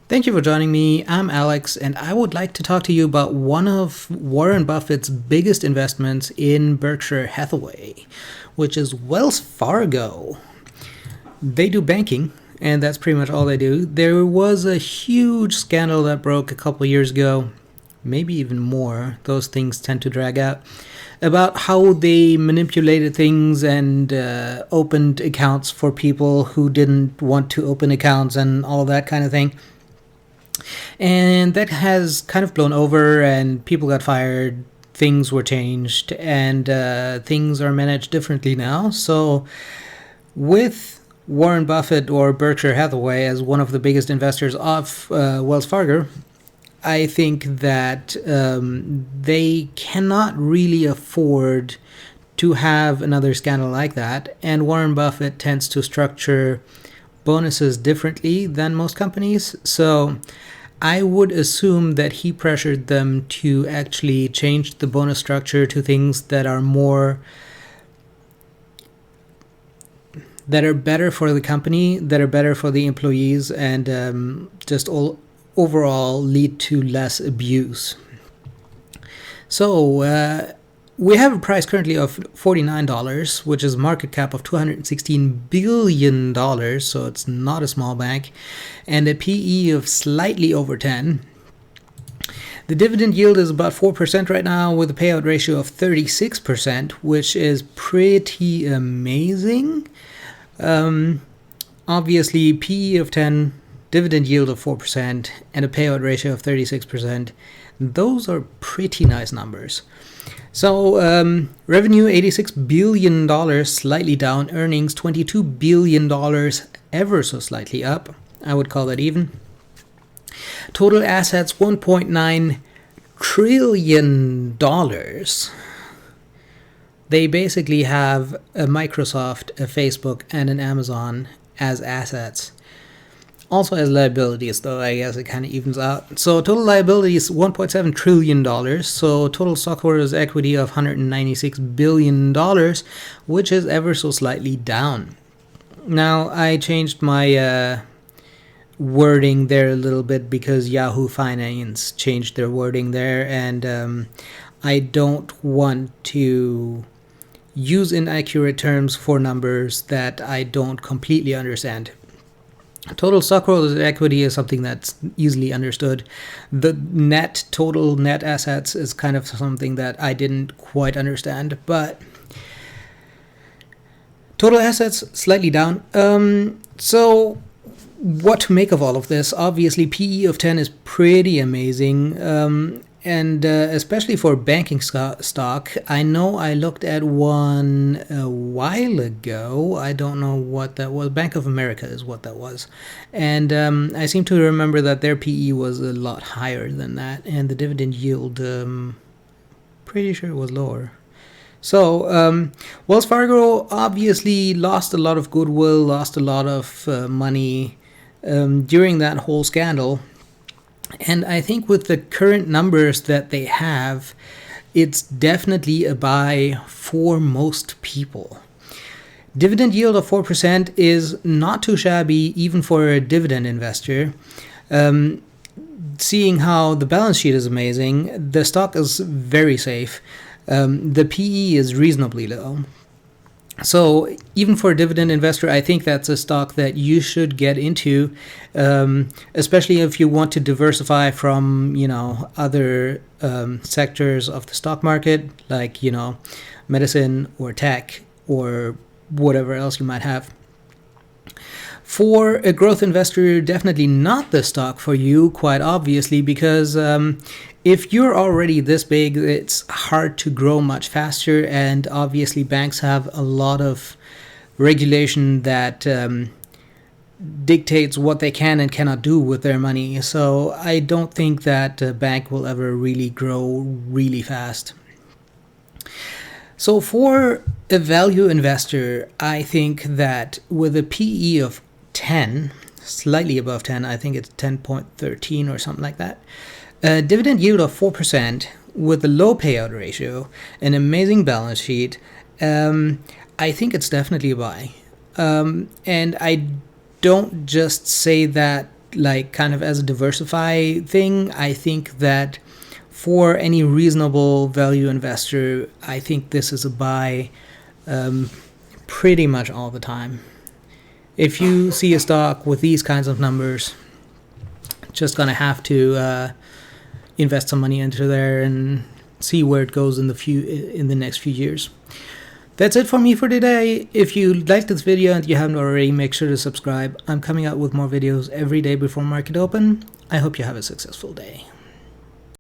Thank you for joining me. I'm Alex, and I would like to talk to you about one of Warren Buffett's biggest investments in Berkshire Hathaway, which is Wells Fargo. They do banking, and that's pretty much all they do. There was a huge scandal that broke a couple years ago, maybe even more. Those things tend to drag out. About how they manipulated things and opened accounts for people who didn't want to open accounts and all that kind of thing. And that has kind of blown over, and people got fired, things were changed, and things are managed differently now. So, with Warren Buffett or Berkshire Hathaway as one of the biggest investors of Wells Fargo, I think that they cannot really afford to have another scandal like that. And Warren Buffett tends to structure bonuses differently than most companies. So I would assume that he pressured them to actually change the bonus structure to things that are better for the company, that are better for the employees, and just overall lead to less abuse. So we have a price currently of $49, which is a market cap of $216 billion, so it's not a small bank, and a PE of slightly over 10. The dividend yield is about 4% right now, with a payout ratio of 36%, which is pretty amazing. Obviously, PE of 10, dividend yield of 4%, and a payout ratio of 36%. Those are pretty nice numbers. So revenue $86 billion, slightly down. Earnings $22 billion, ever so slightly up. I would call that even. Total assets $1.9 trillion. They basically have a Microsoft, a Facebook, and an Amazon as assets. Also as liabilities, though, I guess it kind of evens out. So total liabilities $1.7 trillion. So total stockholders' equity of $196 billion, which is ever so slightly down. Now, I changed my wording there a little bit because Yahoo Finance changed their wording there, and I don't want to use inaccurate terms for numbers that I don't completely understand. Total stockholders' equity is something that's easily understood. The total net assets is kind of something that I didn't quite understand, but total assets slightly down. So what to make of all of this? Obviously, PE of 10 is pretty amazing. And especially for banking stock, I know I looked at one a while ago. I don't know what that was. Bank of America is what that was. And I seem to remember that their PE was a lot higher than that. And the dividend yield, pretty sure it was lower. So Wells Fargo obviously lost a lot of goodwill, lost a lot of money during that whole scandal. And I think with the current numbers that they have, it's definitely a buy for most people. Dividend yield of 4% is not too shabby, even for a dividend investor. Seeing how the balance sheet is amazing, the stock is very safe. The PE is reasonably low. So even for a dividend investor, I think that's a stock that you should get into, especially if you want to diversify from, other sectors of the stock market, like, medicine or tech or whatever else you might have. For a growth investor, definitely not the stock for you, quite obviously, because if you're already this big, it's hard to grow much faster, and obviously banks have a lot of regulation that dictates what they can and cannot do with their money. So I don't think that a bank will ever really grow really fast. So for a value investor, I think that with a PE of 10, slightly above 10, I think it's 10.13 or something like that, a dividend yield of 4% with a low payout ratio, an amazing balance sheet, I think it's definitely a buy. And I don't just say that like kind of as a diversify thing, I think that for any reasonable value investor, I think this is a buy pretty much all the time. If you see a stock with these kinds of numbers, just gonna have to invest some money into there and see where it goes in the next few years. That's it for me for today. If you liked this video and you haven't already, make sure to subscribe. I'm coming out with more videos every day before market open. I hope you have a successful day.